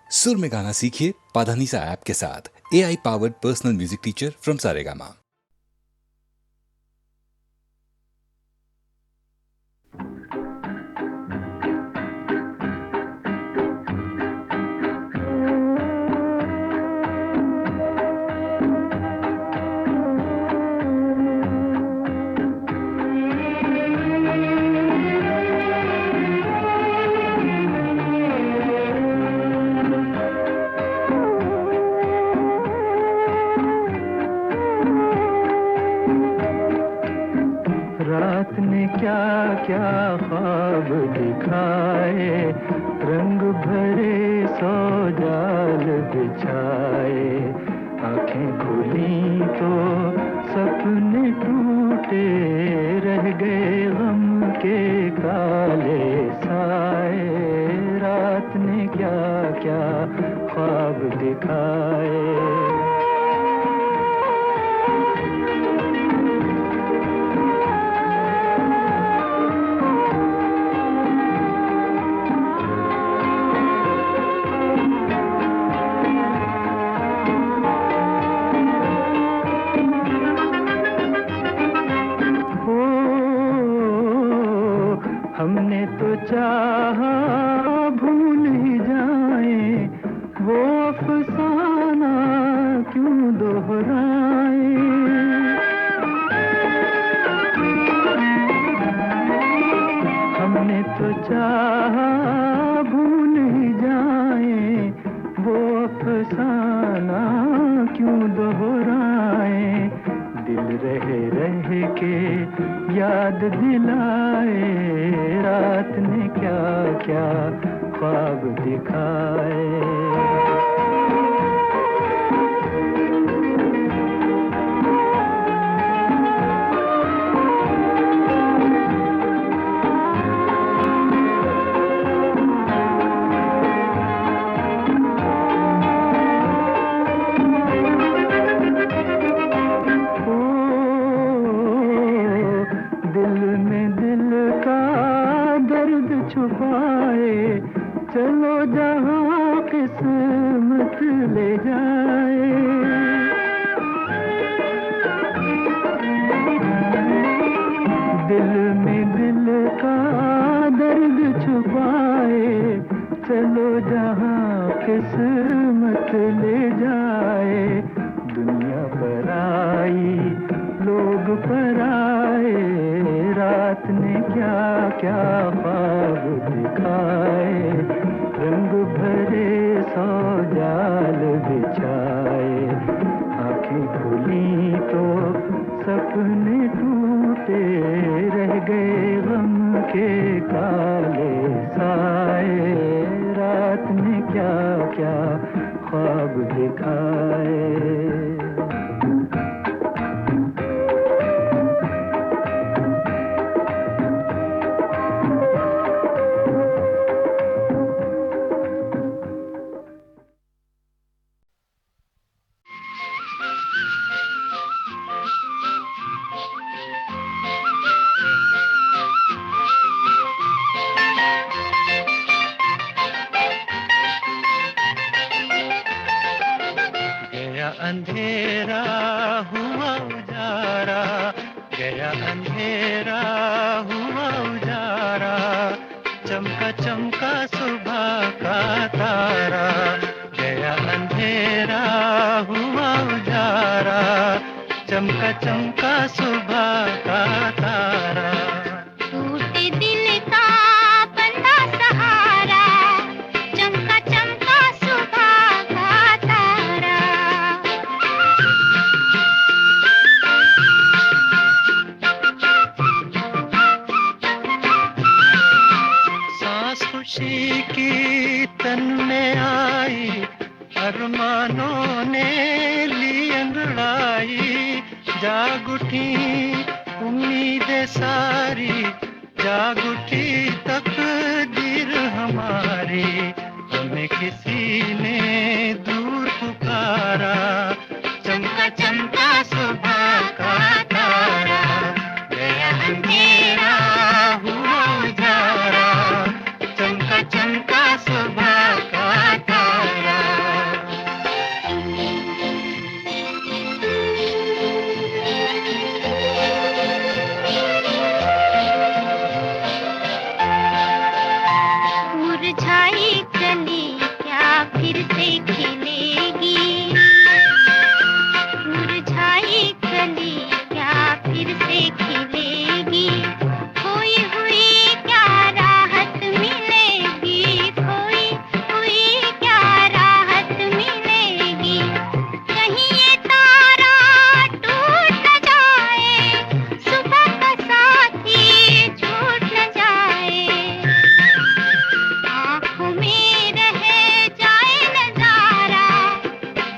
सुर में गाना सीखिए पाधानीसा ऐप के साथ। AI powered personal music teacher from Saregama. रात ने क्या क्या ख्वाब दिखाए, रंग भरे सौ जाल बिछाए। आंखें खुली तो सपने टूटे, रह गए गम के काले साए। रात ने क्या क्या ख्वाब दिखाए। हमने तो चाहा भूल ही जाए, वो अफसाना क्यों दोहराए। हमने तो चाहा भूल ही जाए, वो अफसाना क्यों दोहराए। दिल रह के याद दिलाए, रात ने क्या क्या ख्वाब दिखाए। छुपाए चलो जहाँ किस्मत ले जाए। दिल में दिल का दर्द छुपाए, चलो जहाँ किस्मत ले जाए। दुनिया पर आई लोग पर आए, रात ने क्या क्या ख्वाब दिखाए। रंग भरे सौ जाल बिछाए, आंखें खुली तो सपने टूटे, रह गए गम के काले साए। रात ने क्या क्या ख्वाब दिखाए। अंधेरा हुआ उजारा, गया अंधेरा हुआ उजारा। चमका चमका सुबह का तारा, गया अंधेरा हुआ उजारा। चमका चमका सुबह का तारा। टूटे दिल का बंधा सहारा, चमका चमका सुबह का तारा। सांस खुशी की तन में आई, अरमानों ने ली अंगड़ाई। जाग उठी उम्मीदें सारी, जाग उठी तकदीर हमारी। हमें किसी ने दूर पुकारा, चमका चमका सुबह का तारा। गया अंधेरा हुआ उजारा, चमका चमका सुबह का तारा। फिर से खिलेगी, मुरझाई कली क्या फिर से खिलेगी, खोई हुई क्या राहत मिलेगी, खोई हुई क्या राहत मिलेगी, कहीं ये तारा टूट न जाए, सुबह का साथी छूट न जाए, आँखों में रह जाए नजारा,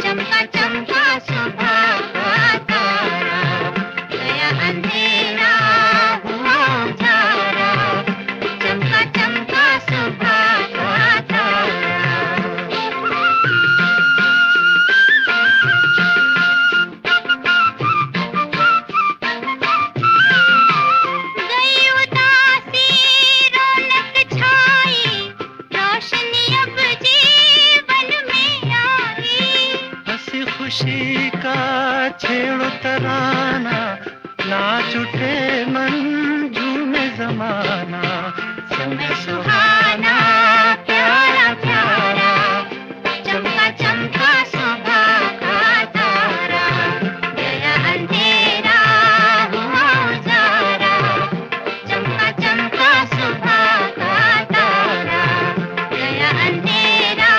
चमका चमका सुबह का तारा, गया अंधेरा हुआ उजारा, चमका चमका सुबह का तारा। गई उदासी रौनक छाई, रोशनी अब जीवन में आई, हंसी खुशी का छेड़ो तराना, नाच उठे मन झूमे जमाना, समय सुहाना प्यारा प्यारा, चमका चमका सुबह का तारा, गया अंधेरा हुआ उजारा, चमका चमका सुबह का तारा, गया अंधेरा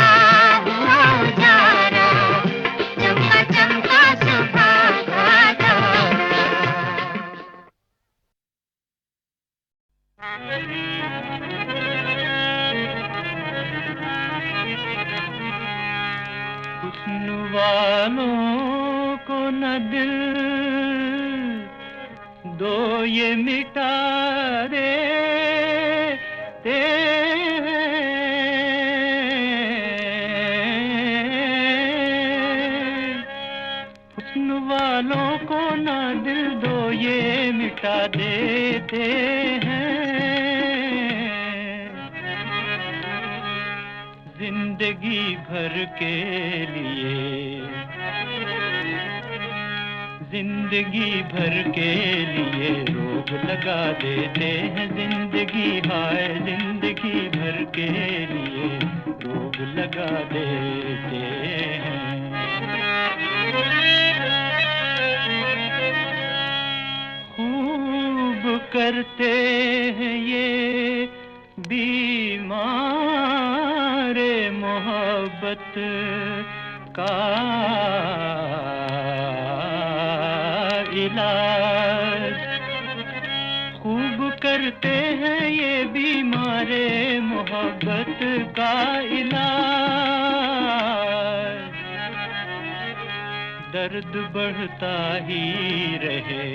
हुआ उजारा, चमका चमका सुबह का तारा। हुस्न वालों को न दिल दो ये मिटा देते हैं, हुस्न वालों को न दिल दो ये मिटा देते हैं, जिंदगी भर के लिए, जिंदगी भर के लिए रोग लगा देते हैं, जिंदगी हाय जिंदगी भर के लिए रोग लगा देते हैं। खूब करते हैं ये बीमार मोहब्बत का इलाज, खूब करते हैं ये बीमारे मोहब्बत का इलाज, दर्द बढ़ता ही रहे,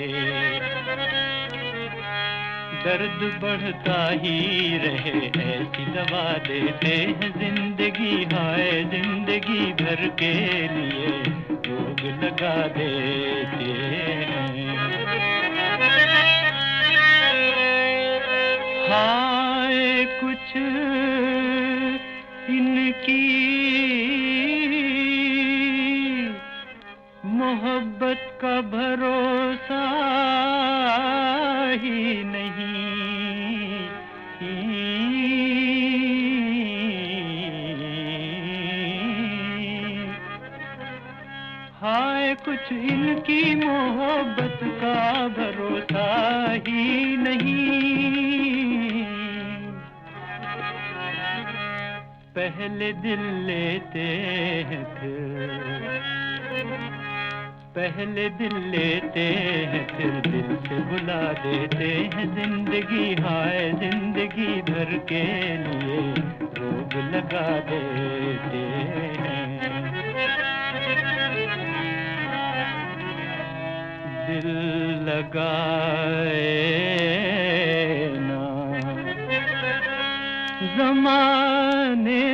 दर्द बढ़ता ही रहे, ऐसी दवा देते हैं, जिंदगी हाय जिंदगी भर के लिए रोग लगा देते हैं। हाय कुछ इनकी मोहब्बत का भरोसा ही नहीं, हाय कुछ इनकी मोहब्बत का भरोसा ही नहीं, पहले दिल लेते हैं पहले दिल लेते हैं फिर दिल से बुला देते हैं, जिंदगी हाय जिंदगी भर के लिए रोग लगा देते हैं। दिल लगाए ना ज़माने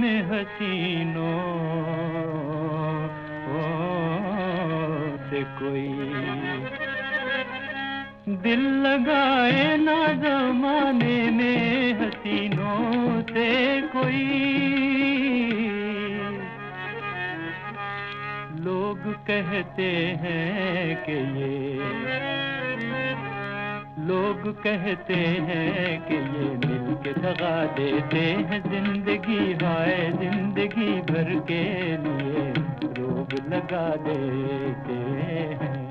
में हसीनों से कोई, दिल लगाए ना ज़माने में हसीनों से कोई, लोग कहते हैं कि लोग कहते हैं कि ये मिल के दगा देते हैं, जिंदगी हाय जिंदगी देते हैं।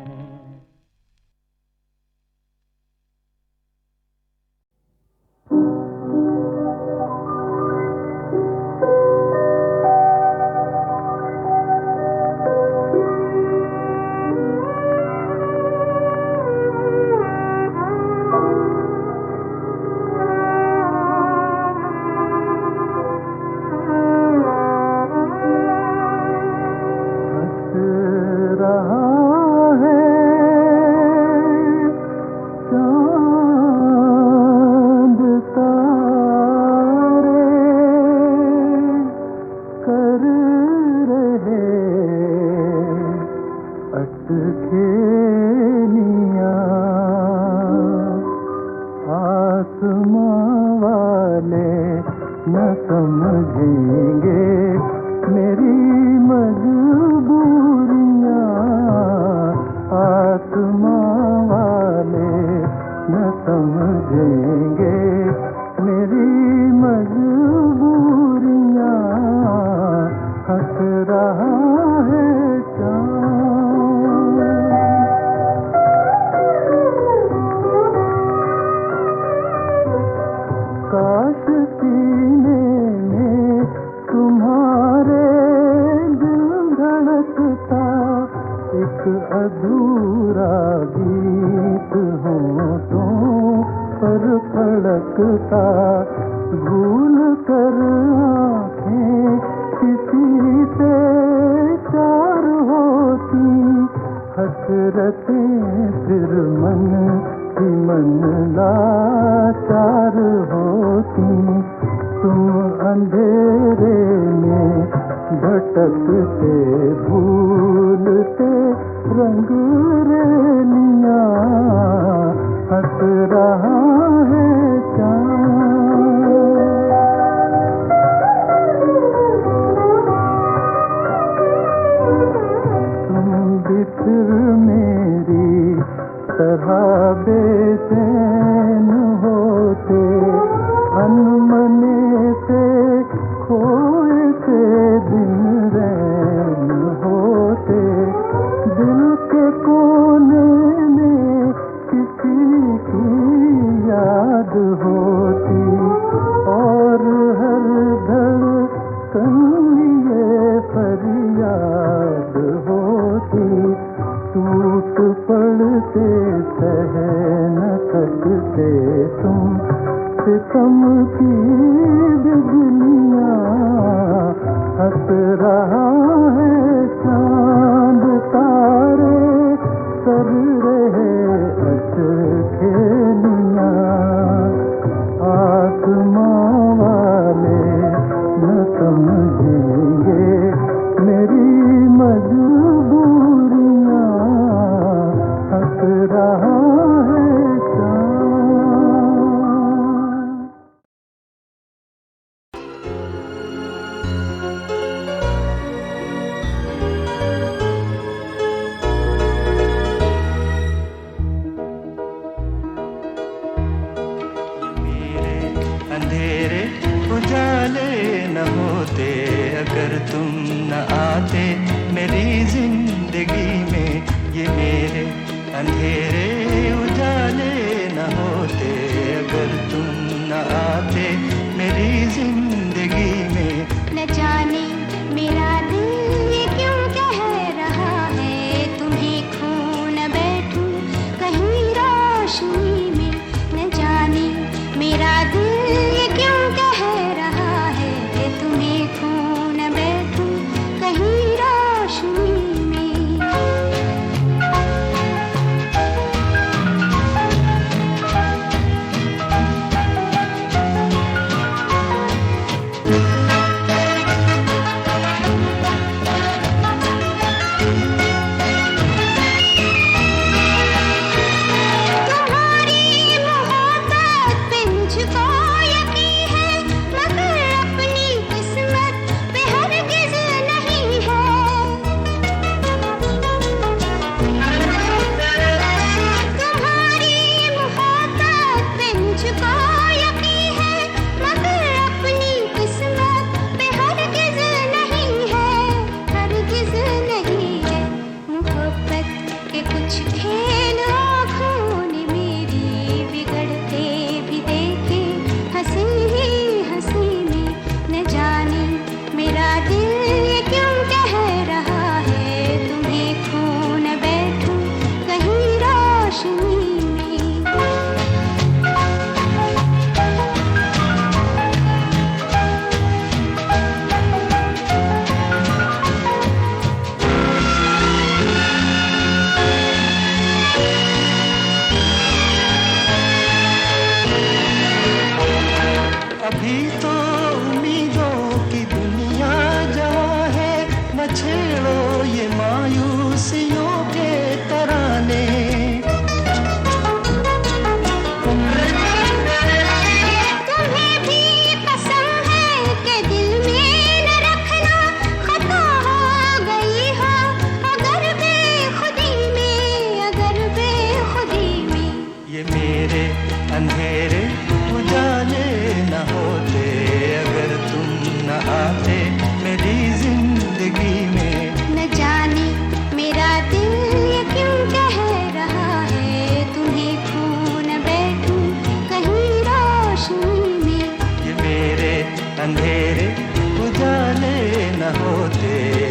न होते,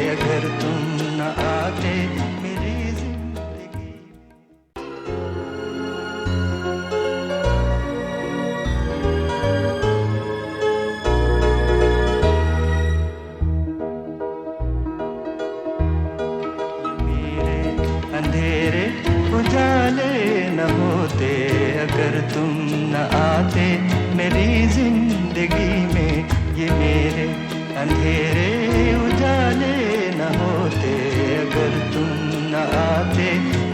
अगर तुम न आते मेरी जिंदगी। मेरे अंधेरे उजाले न होते, अगर तुम न आते मेरी जिंदगी में। ये मेरे अंधेरे उजाले न होते, अगर तुम न आते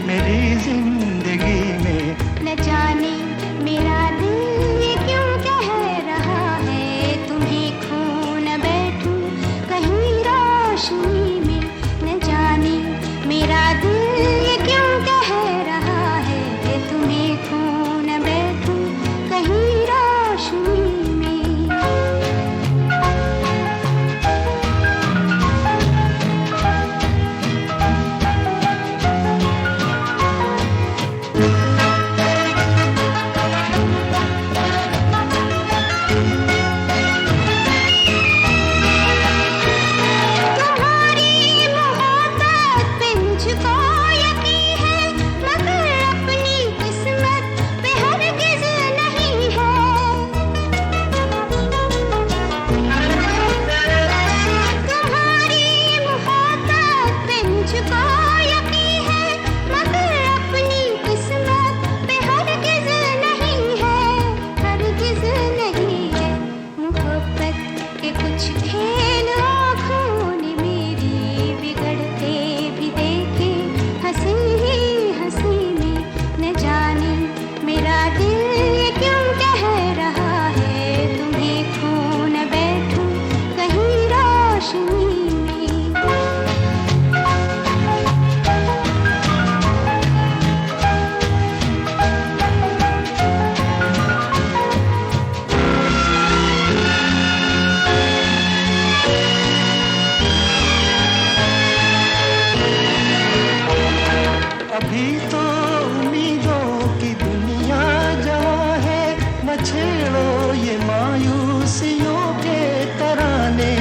मेरी जिंदगी में। न जाने मेरा दिल ये क्यों कह रहा है, तुम्हें खो न बैठूं कहीं रोशनी में। न जाने मेरा दिल ये क्यों कह रहा है, तुम्हें खो न बैठूं कहीं रोशनी में। तुम्हारी मोहब्बत पे मुझको यकीन है, मगर अपनी किस्मत पे हरगिज़ नहीं है। तुम्हारी मोहब्बत पे मुझको यकीन है, मगर अपनी किस्मत पे हरगिज़ नहीं है, हरगिज़ नहीं है। मोहब्बत के कुछ खेल आँखों ने मेरी बिगड़ते भी देखे, हंसी ही हंसी में। न जाने मेरा दिल ये क्यों कह रहा है, तुम्हें खो न बैठूं कहीं रोशनी में। अभी तो उम्मीदों की दुनिया जहाँ है, न छेड़ो ये मायूसियों के तराने।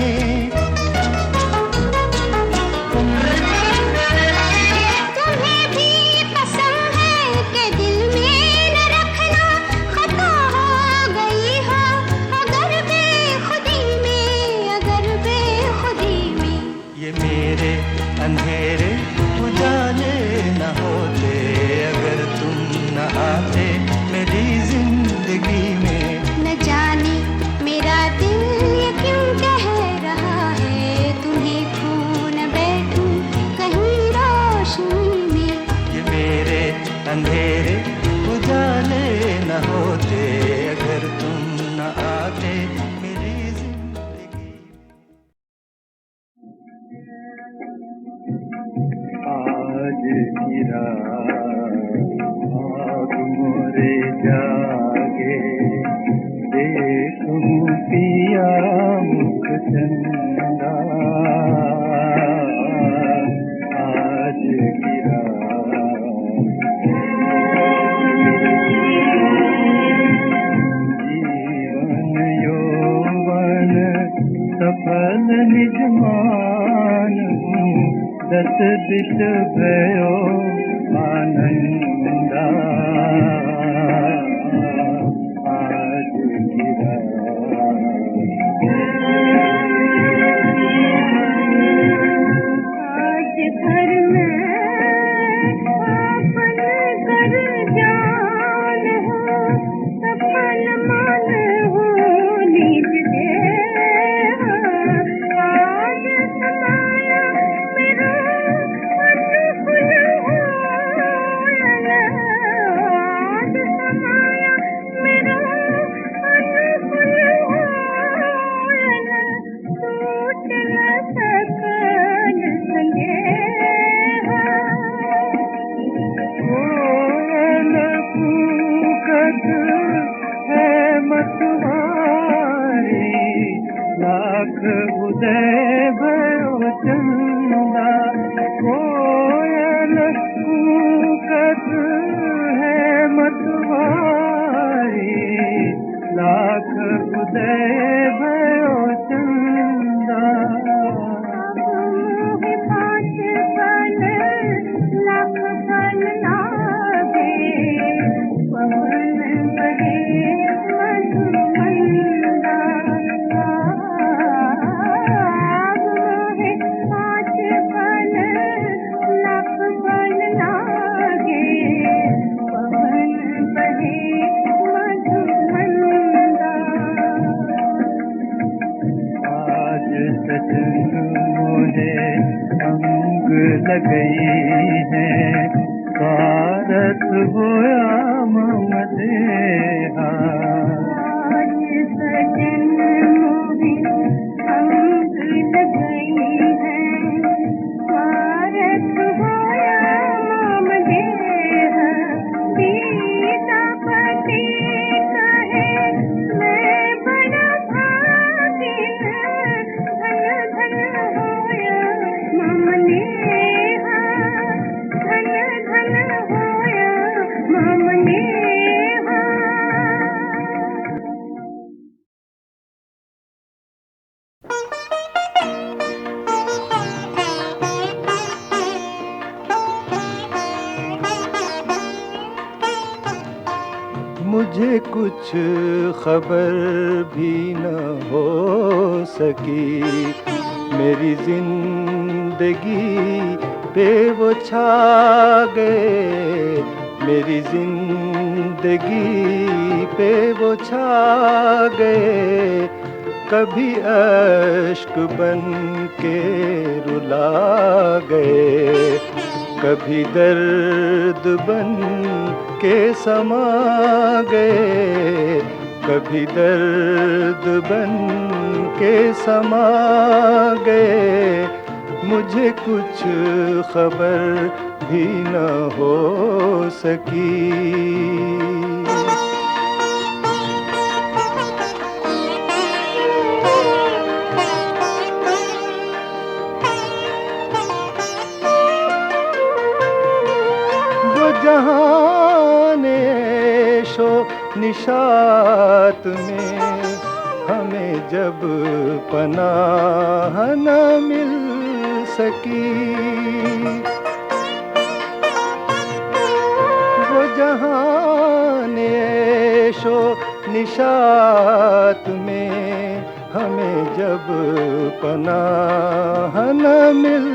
तुम्हें भी पसंद है कि दिल में न रखना, खता हो गई हो अगर बेखुदी में, अगर बेखुदी में। ये मेरे अंधेरे उजाले न होते, अगर तुम न आते मेरी जिंदगी में। न जाने मेरा दिल ये क्यों कह रहा है, तुम्हें खो न बैठूं कहीं रोशनी में। ये मेरे अंधेरे उजाले न होते, अगर तुम न आते मेरी जिंदगी। आज की रात आग मोरे जागे, देखूं पिया मुख चंदा। आज की रात जीवन यौवन सफल निजमान हूँ, दस दिश भयो आनंदा। आज की आज घर में आपन कर जान हो, सफल मन हो निज देह। आज समाया मेरा अनुकूल होयन, आज समाया मेरा अनुकूल होयन। टूट न सकन संदेहा। कोयल कूकत है मतवारी, लाख उदय भयो चंदा। कोयल कूकत है मतवारी, लाख उदय भयो चंदा। सजन मोहे अंग लगई है कारत होया ममदेहा सजन मोहे अंग लगई है कारत होया ममदेहा सीता पति कहे मैं बड़ा भागिन धन धन होया ममनेहा धन धन होया ममनेहा। मुझे कुछ खबर भी न हो सकी मेरी जिंदगी पे वो छा गए मेरी जिंदगी पे वो छा गए कभी अश्क बन के रुला गए कभी दर्द बन के समा गए कभी दर्द बन के समा गए मुझे कुछ खबर भी न हो सकी। जहाने शो निशात में हमें जब पनाह न मिल सकी वो जहाने शो निशात में हमें जब पनाह न मिल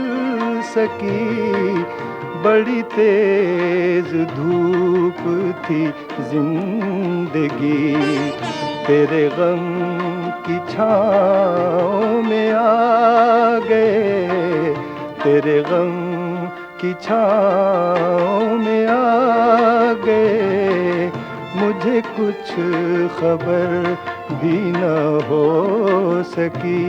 सकी बड़ी तेज धूप थी जिंदगी तेरे गम की छाँव में आ गए तेरे गम की छाँव में आ गए मुझे कुछ खबर भी न हो सकी।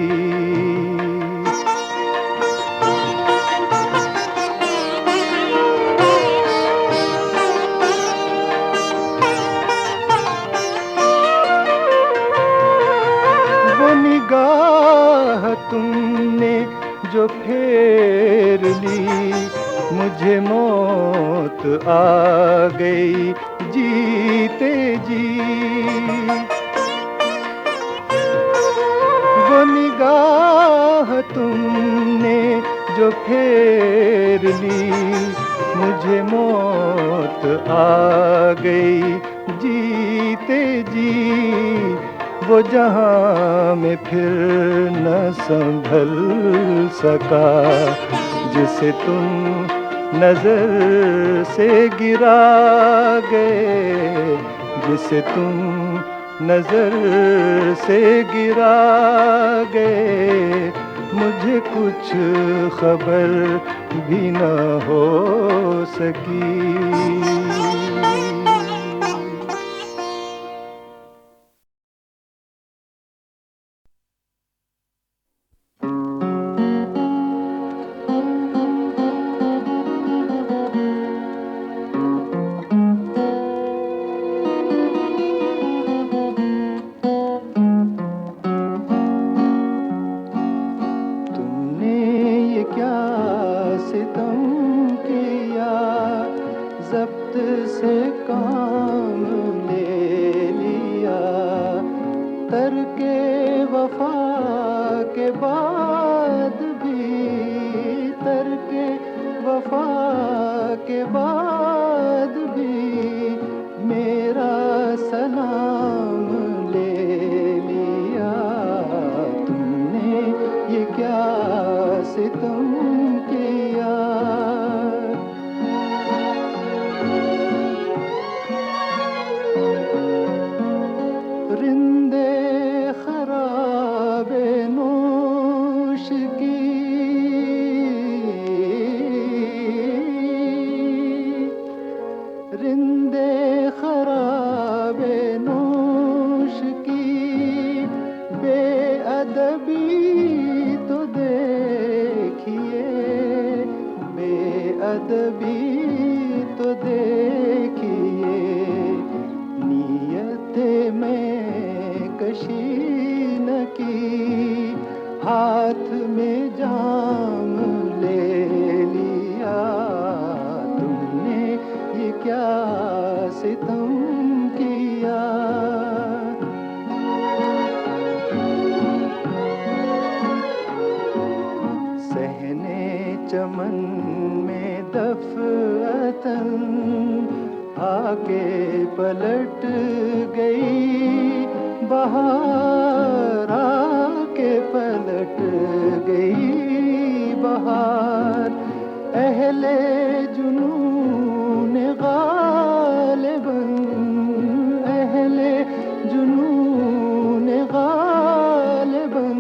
निगाह तुमने जो फेर ली मुझे मौत आ गई जीते जी वो निगाह तुमने जो फेर ली मुझे मौत आ गई जीते जी वो जहां में फिर न संभल सका जिसे तुम नजर से गिरा गए जिसे तुम नजर से गिरा गए मुझे कुछ खबर भी न हो सकी। नोश की रिंदे खराबे नोश की बेअदबी तो देखिए, बेअदबी तो देखिए, नियत में कशी न की, हाथ में जाम ले लिया तुमने, ये क्या सितम किया। सहने चमन में दफअतन आके पलट गई बहार, आके पलट गई बहार। अहले जुनून गालिबन, अहले जुनून गालिबन,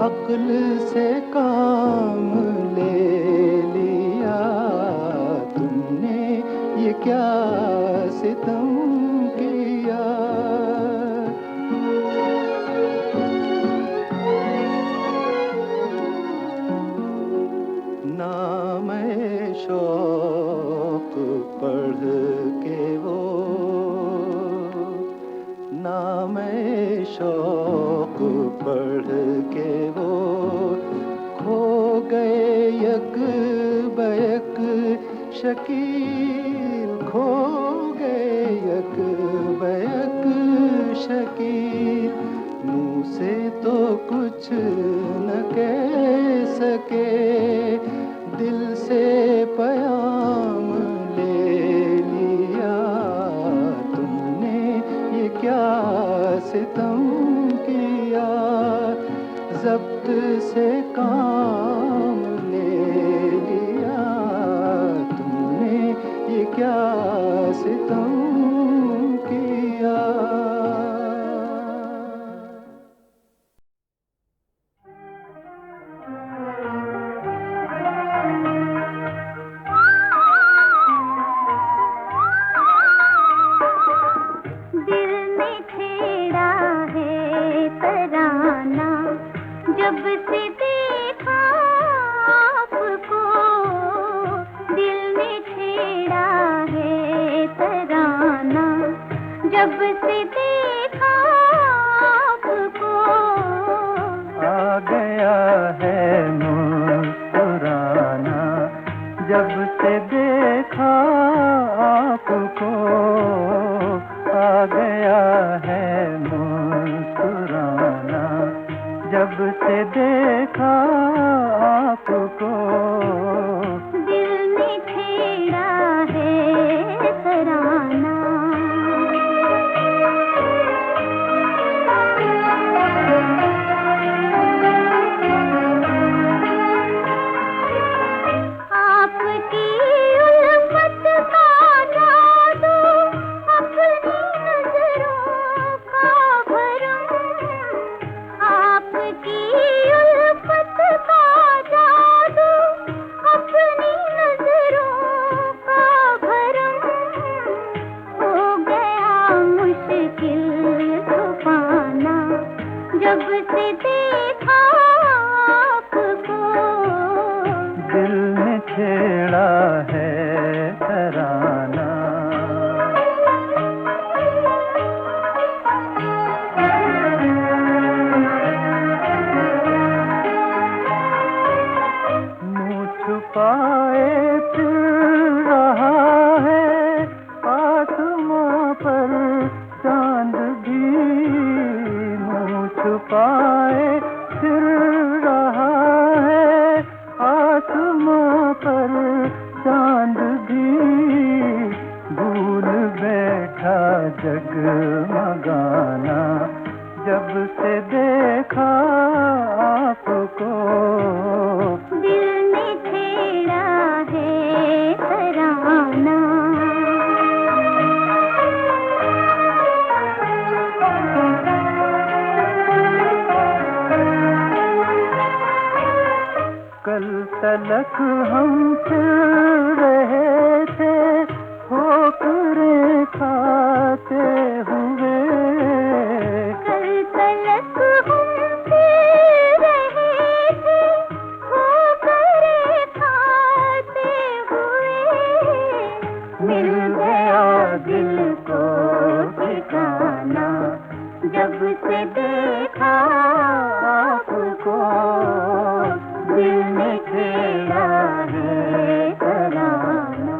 अक्ल से काम ले लिया तुमने, ये क्या सितम किया। नाम शौक पढ़ के वो, नाम शौक पढ़ के वो खो गए यक बयक शकील, खो गए यक बयक शकील। मुँह से तो कुछ न कह सके, दिल से प्याम ले लिया तुमने, ये क्या सितम किया। ज़ब्त से काम ले लिया तुमने, ये क्या सितम किया। जब से देखा आपको, दिल ने छेड़ा है तराना। जब से देखा आपको, आ गया है मुस्कुराना। जब से देखा आपको, आ गया है मुस्कुराना। जब से देखा आपको, दिल ने छेड़ा है तराना। आपकी उल्फत का जादू, अपनी नजरों का भरम, आपकी उल्फत का जादू, अपनी नजरों का भरम। हो गया मुश्किल छुपाना, जब से देखा आपको, दिल ने छेड़ा है तराना। मुँह छुपाए फिर रहा है आसमां पर चांद भी, मुँह छुपाए फिर रहा है आसमां पर चांद भी। भूल बैठा जगमगाना, जब से देखा आपको, दिल ने छेड़ा है तलक हम चल रहे थे ठोकरे खाते हुए, कल तलक हम चल रहे थे ठोकरे खाते हुए, मिल गया दिल को ठिकाना जब से देखा आपको, दिल में खेला है तराना।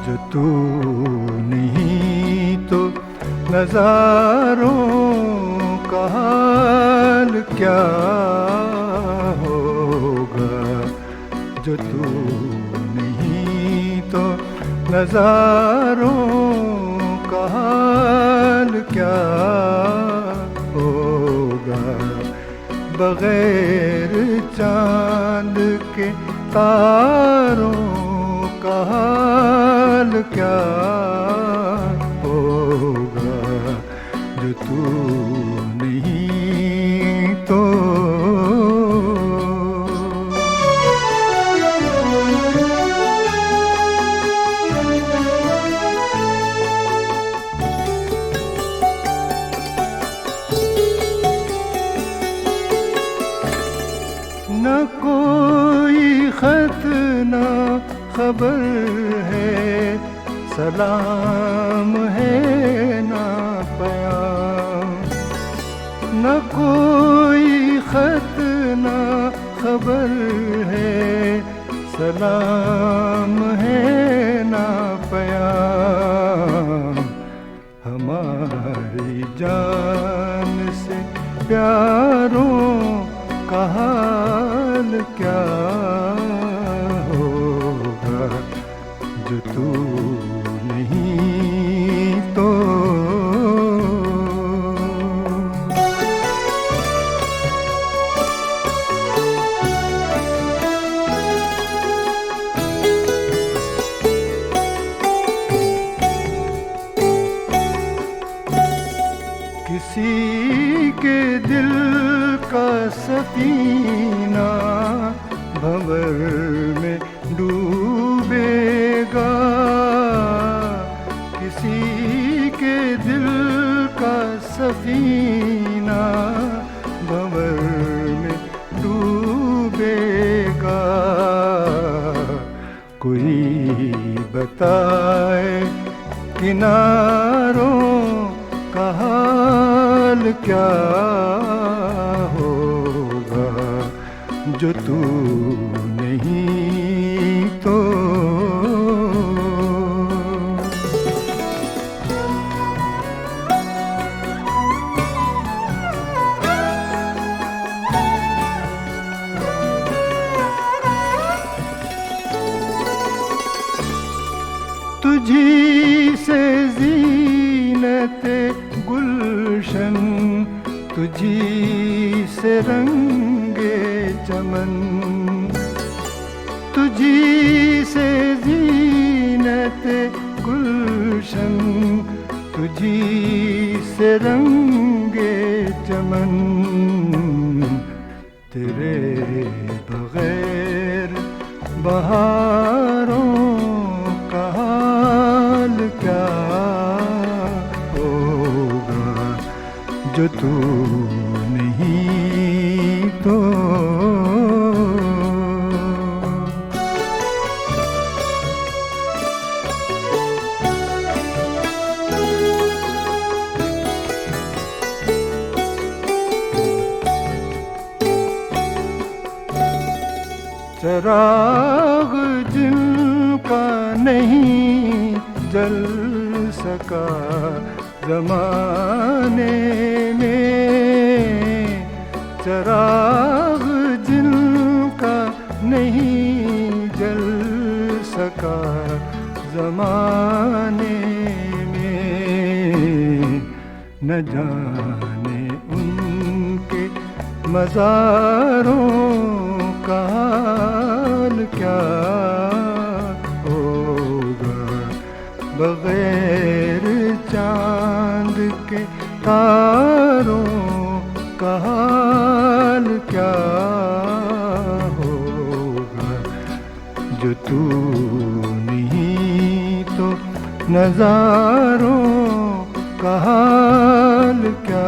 जो तू नहीं तो नजारों का हाल क्या होगा, जो तू नहीं तो नजारों का हाल क्या होगा, बगैर चांद के तारों का हाल क्या होगा, जो तू नहीं तो। न कोई खत न खबर है, सलाम है ना प्याम, न कोई खत न खबर है, सलाम है ना प्याम, हमारी जान से प्यारों का हाल क्या होगा, जो तू नहीं तो। किसी के दिल का सफीना भंवर में डूबेगा, किसी के दिल का सफीना भंवर में डूबेगा, कोई बताए किनारों का हाल क्या होगा, जो तू नहीं तो। तुझी से ज़ीनत गुलशन, तुझी से रंगे चमन, तुझी से ज़ीनत गुलशन, तुझी से रंगे चमन, तेरे बगैर बहारों का हाल क्या होगा, जो तू नहीं तो। चराग जिनका नहीं जल सका ज़माने में, चराग जिनका नहीं जल सका ज़माने में, न जाने उनके मज़ारों का हाल क्या सितारों का हाल क्या होगा, जो तू नहीं तो नजारों का हाल क्या